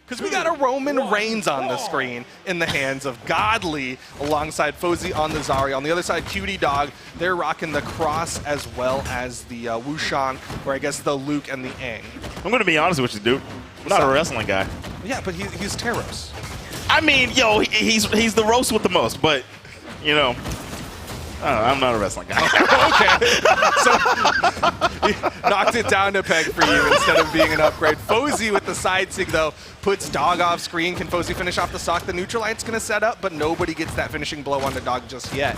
Because we got a Roman Reigns on the screen in the hands of Godly alongside Fozey on the Zarya. On the other side, Cxti Dawg, they're rocking the Cross as well as the Wushang, or I guess the Luke and the Aang. I'm going to be honest with you, dude. I'm not a wrestling guy. Yeah, but he's Teros. I mean, yo, he's the roast with the most, but, you know, I'm not a wrestling guy. Okay. So he knocked it down a peg for you instead of being an upgrade. Fozey with the side sig, though, puts Dawg off screen. Can Fozey finish off the stock? The neutral light's going to set up, but nobody gets that finishing blow on the Dawg just yet.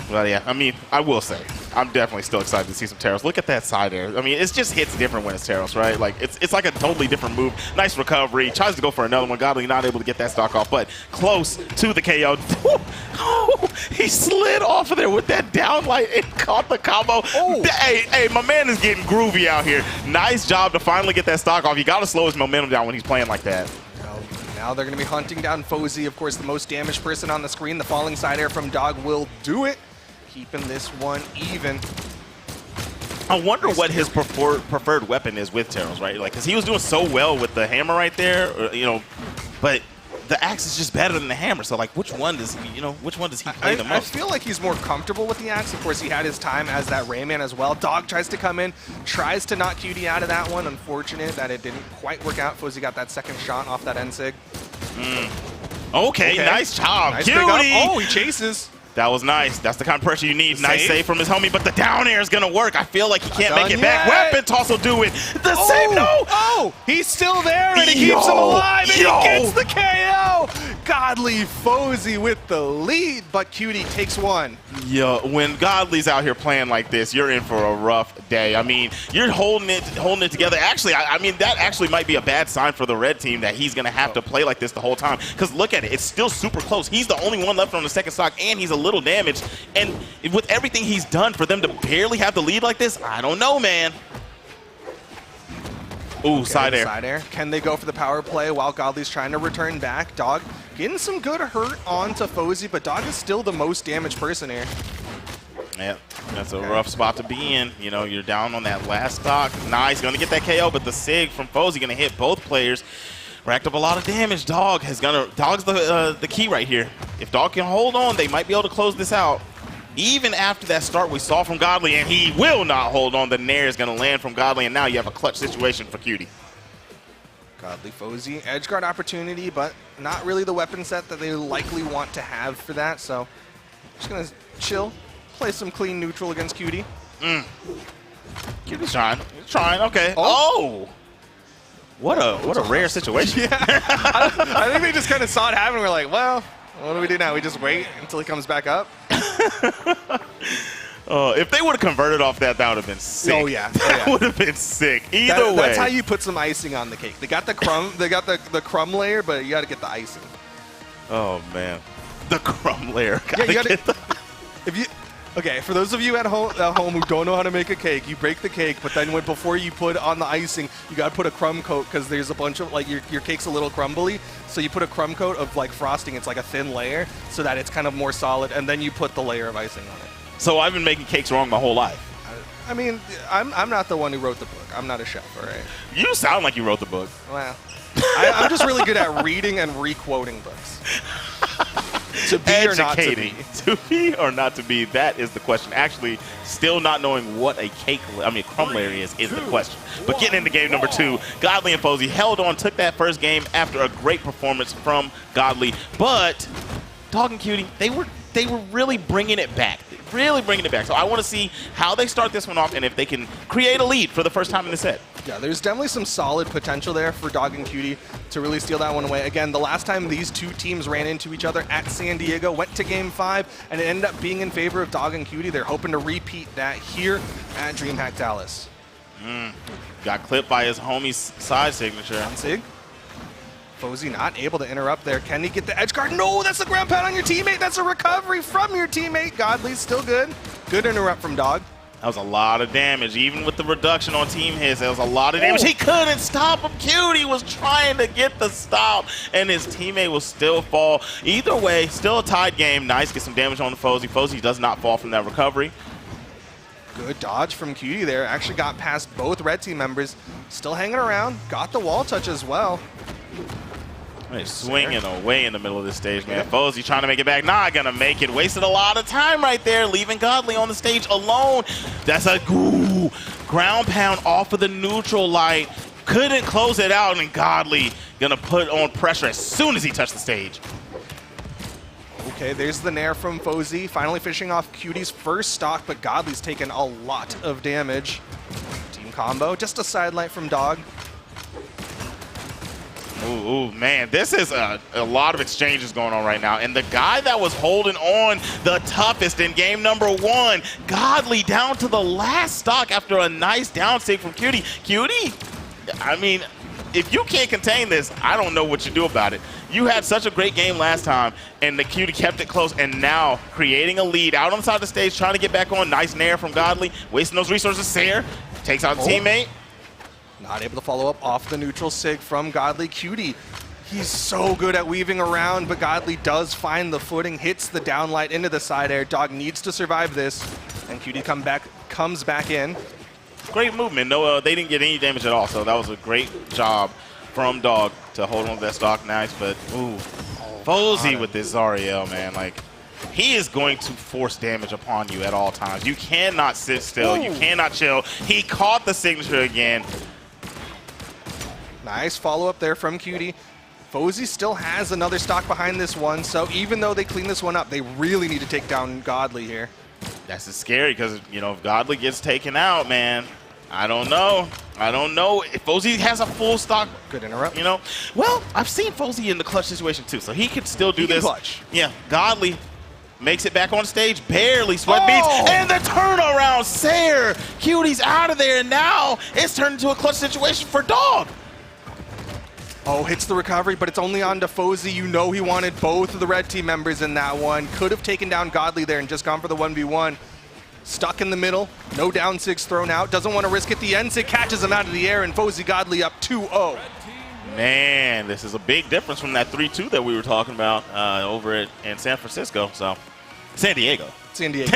Well, yeah, I mean, I will say, I'm definitely still excited to see some Teros. Look at that side air. I mean, it just hits different when it's Teros, right? Like, it's like a totally different move. Nice recovery. Tries to go for another one. Godly not able to get that stock off, but close to the KO. Oh, he slid off of there with that down light and caught the combo. Oh. Hey, my man is getting groovy out here. Nice job to finally get that stock off. You got to slow his momentum down when he's playing like that. Now they're going to be hunting down Fozey, of course, the most damaged person on the screen. The falling side air from Dawg will do it. Keeping this one even. I wonder what his preferred weapon is with Teros, right? Like, because he was doing so well with the hammer right there, you know, but the axe is just better than the hammer. So, like, which one does he play the most? I feel like he's more comfortable with the axe. Of course, he had his time as that Rayman as well. Dawg tries to come in, tries to knock Cxti out of that one. Unfortunate that it didn't quite work out. Fozey got that second shot off that N-Sig. Okay, nice job, nice Cxti. Oh, he chases. That was nice. That's the kind of pressure you need. Nice save from his homie, but the down air is going to work. I feel like he can't make it back. Weapon toss will do it. The save, no! Oh, he's still there, and he keeps him alive, and he gets the KO! Godly Fozey with the lead, but Cxti takes one. Yo, when Godly's out here playing like this, you're in for a rough day. I mean, you're holding it together. Actually, I mean, that actually might be a bad sign for the red team that he's going to have to play like this the whole time. Because look at it. It's still super close. He's the only one left on the second stock, and he's a little damaged. And with everything he's done, for them to barely have the lead like this, I don't know, man. Ooh, side air. Can they go for the power play while Godly's trying to return back? Dawg getting some good hurt onto Fozey, but Dawg is still the most damaged person here. Yeah, that's a rough spot to be in. You know, you're down on that last stock. Nice, going to get that KO, but the SIG from Fozey going to hit both players. Racked up a lot of damage. Dawg's the key right here. If Dawg can hold on, they might be able to close this out. Even after that start we saw from Godly, and he will not hold on. The Nair is going to land from Godly, and now you have a clutch situation for Cxti. Godly Fozey, edge guard opportunity, but not really the weapon set that they likely want to have for that. So just going to chill, play some clean neutral against Cxti. Cxti's trying. He's trying. Okay. Oh! What a rare situation. Yeah. I think they just kind of saw it happen. We're like, well, what do we do now? We just wait until he comes back up? If they would have converted off that, that would have been sick. Oh yeah, That would have been sick. Either way. That's how you put some icing on the cake. They got the crumb, the crumb layer, but you got to get the icing. Oh man, the crumb layer. Yeah, you gotta, okay, for those of you at home who don't know how to make a cake, you break the cake, but then before you put on the icing, you gotta put a crumb coat because there's a bunch of, like, your cake's a little crumbly, so you put a crumb coat of like frosting. It's like a thin layer so that it's kind of more solid, and then you put the layer of icing on it. So I've been making cakes wrong my whole life. I mean, I'm not the one who wrote the book. I'm not a chef, all right? You sound like you wrote the book. Well, I'm just really good at reading and re-quoting books. To be or not to be. To be or not to be, that is the question. Actually, still not knowing what a crumb layer is the question. But getting into game number 2, Godly and Fozey held on, took that first game after a great performance from Godly. But Dawg and Cxti, they were really bringing it back. Really bringing it back. So I want to see how they start this one off and if they can create a lead for the first time in the set. Yeah, there's definitely some solid potential there for Dawg and Cxti to really steal that one away. Again, the last time these two teams ran into each other at San Diego, went to Game 5, and it ended up being in favor of Dawg and Cxti. They're hoping to repeat that here at Dreamhack Dallas. Got clipped by his homie's side signature. Sig. Fozey not able to interrupt there. Can he get the edge guard? No, that's the ground pound on your teammate. That's a recovery from your teammate. Godly's still good. Good interrupt from Dawg. That was a lot of damage. Even with the reduction on team hits, that was a lot of damage. He couldn't stop him. Cxti was trying to get the stop, and his teammate will still fall. Either way, still a tied game. Nice, get some damage on the Fozey. Fozey does not fall from that recovery. Good dodge from Cxti there. Actually got past both red team members. Still hanging around. Got the wall touch as well. He's swinging away in the middle of this stage, man. Fozey trying to make it back. Not going to make it. Wasted a lot of time right there, leaving Godly on the stage alone. That's a ground pound off of the neutral light. Couldn't close it out, and Godly going to put on pressure as soon as he touched the stage. Okay, there's the nair from Fozey. Finally fishing off Cxti's first stock, but Godly's taken a lot of damage. Team combo. Just a sidelight from Dawg. Ooh, man, this is a lot of exchanges going on right now. And the guy that was holding on the toughest in game number 1, Godly down to the last stock after a nice down sig from Cxti. Cxti, I mean, if you can't contain this, I don't know what you do about it. You had such a great game last time, and the Cxti kept it close, and now creating a lead out on the side of the stage, trying to get back on. Nice nair from Godly, wasting those resources. Sayer takes out the teammate. Not able to follow up off the neutral sig from Godly. Cxti, he's so good at weaving around, but Godly does find the footing, hits the downlight into the side air. Dawg needs to survive this, and Cxti comes back in. Great movement. No, they didn't get any damage at all, so that was a great job from Dawg to hold on to that stock. Nice, but Fozey with this Zariel, man, like, he is going to force damage upon you at all times. You cannot sit still. You cannot chill. He caught the signature again. Nice follow-up there from Cxti. Fozey still has another stock behind this one, so even though they clean this one up, they really need to take down Godly here. That's scary because, you know, if Godly gets taken out, man, I don't know. I don't know if Fozey has a full stock. Good interrupt. You know, well, I've seen Fozey in the clutch situation too, so he could still do this. Clutch. Yeah, Godly makes it back on stage, barely sweat beats, and the turnaround. Sayer, Cxti's out of there, and now it's turned into a clutch situation for Dawg. Oh, hits the recovery, but it's only on to Fozey. You know he wanted both of the red team members in that one. Could have taken down Godly there and just gone for the 1v1. Stuck in the middle. No down sigs thrown out. Doesn't want to risk it. The end sig catches him out of the air, and Fozey Godly up 2-0. Man, this is a big difference from that 3-2 that we were talking about over in San Francisco. So, San Diego. San Diego.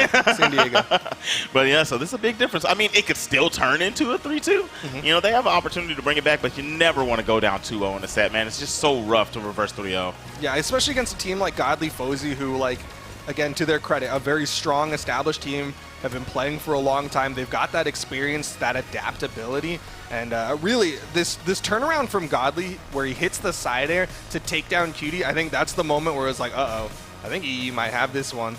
But yeah, so this is a big difference. I mean, it could still turn into a 3-2. You know, they have an opportunity to bring it back, but you never want to go down 2-0 in a set, man. It's just so rough to reverse 3-0. Yeah, especially against a team like Godly Fozey, who, like, again, to their credit, a very strong, established team, have been playing for a long time. They've got that experience, that adaptability, and really, this turnaround from Godly, where he hits the side air to take down Cxti, I think that's the moment where it's like, uh-oh, I think he might have this one.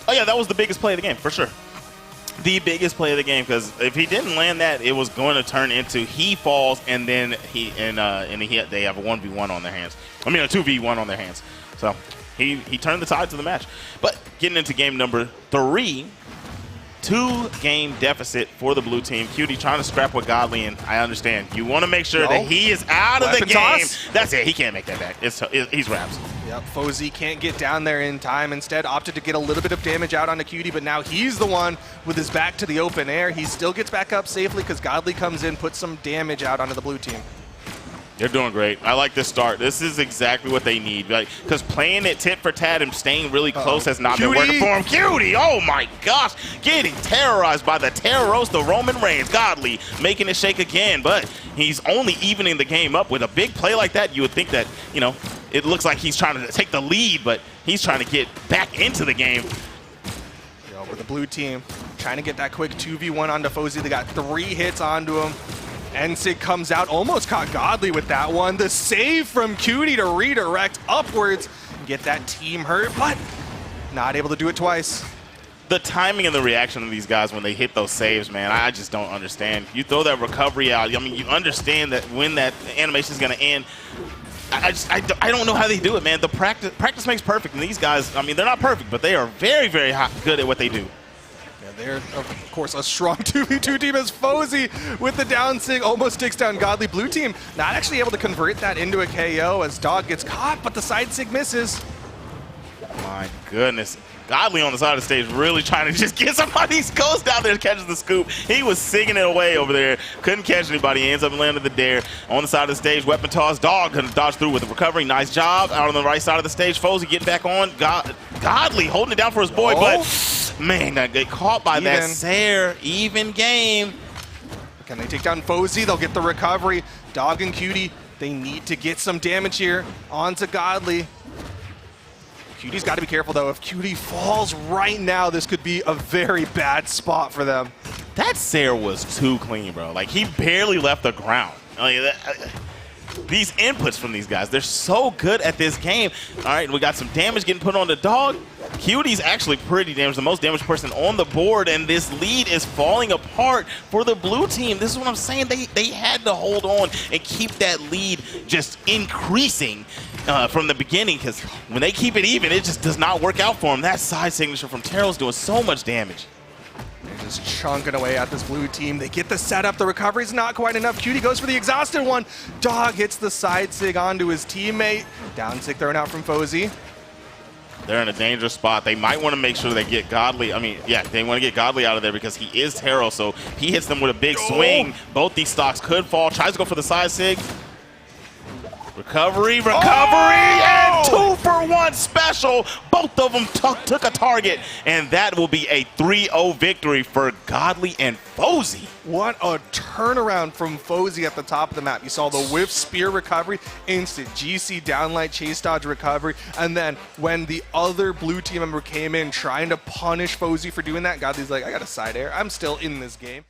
Oh, yeah, that was the biggest play of the game, for sure. The biggest play of the game, because if he didn't land that, it was going to turn into he falls, and then they have a 1v1 on their hands. I mean, a 2v1 on their hands. So he turned the tide to the match. But getting into game number 3, 2-game deficit for the blue team. Cxti trying to scrap with Godly, and I understand. You want to make sure that he is out of the game. Toss. That's it. He can't make that back. He's wraps. Yep, Fozey can't get down there in time. Instead, opted to get a little bit of damage out onto Cxti, but now he's the one with his back to the open air. He still gets back up safely because Godly comes in, puts some damage out onto the blue team. They're doing great. I like this start. This is exactly what they need. Because playing it tit for tat and staying really close has not been working for him. Cxti, oh my gosh, getting terrorized by the Terroros, the Roman Reigns. Godly making it shake again, but he's only evening the game up with a big play like that. You would think that, you know, it looks like he's trying to take the lead, but he's trying to get back into the game. With the blue team trying to get that quick 2v1 onto Fozey. They got 3 hits onto him. Ensig comes out, almost caught Godly with that one. The save from Cxti to redirect upwards, get that team hurt, but not able to do it twice. The timing and the reaction of these guys when they hit those saves, man, I just don't understand. You throw that recovery out, I mean, you understand that when that animation is going to end. I don't know how they do it, man. The practice makes perfect, and these guys, I mean, they're not perfect, but they are very, very good at what they do. They're, of course, a strong 2v2 team as Fozey with the down sig almost takes down Godly. Blue team not actually able to convert that into a KO as Dawg gets caught, but the side sig misses. My goodness. Godly on the side of the stage really trying to just get somebody. He goes down there and catches the scoop. He was singing it away over there. Couldn't catch anybody. He ends up landing the dare. On the side of the stage, weapon toss. Dawg gonna dodge through with the recovery. Nice job. Out on the right side of the stage, Fozey getting back on. Godly holding it down for his boy, but man, that get caught by that Even. Sair. Even game. Can they take down Fozey? They'll get the recovery. Dawg and Cxti, they need to get some damage here onto Godly. Cxti's got to be careful, though. If Cxti falls right now, this could be a very bad spot for them. That Sair was too clean, bro. Like, he barely left the ground. These inputs from these guys, they're so good at this game. All right, we got some damage getting put on the Dawg. Cxti's actually pretty damaged, the most damaged person on the board, and this lead is falling apart for the blue team. This is what I'm saying. They had to hold on and keep that lead just increasing from the beginning, because when they keep it even, it just does not work out for them. That side signature from Terrell's doing so much damage. They're just chunking away at this blue team. They get the setup. The recovery's not quite enough. Cxti goes for the exhausted one. Dawg hits the side sig onto his teammate. Down sig thrown out from Fozey. They're in a dangerous spot. They might want to make sure they get Godly. I mean, yeah, they want to get Godly out of there because he is Terrell, so he hits them with a big swing. Both these stocks could fall. Tries to go for the side sig. Recovery, and 2-for-1 special. Both of them took a target, and that will be a 3-0 victory for Godly and Fozey. What a turnaround from Fozey at the top of the map. You saw the whiff spear recovery, instant GC downlight chase dodge recovery, and then when the other blue team member came in trying to punish Fozey for doing that, Godly's like, I got a side air. I'm still in this game.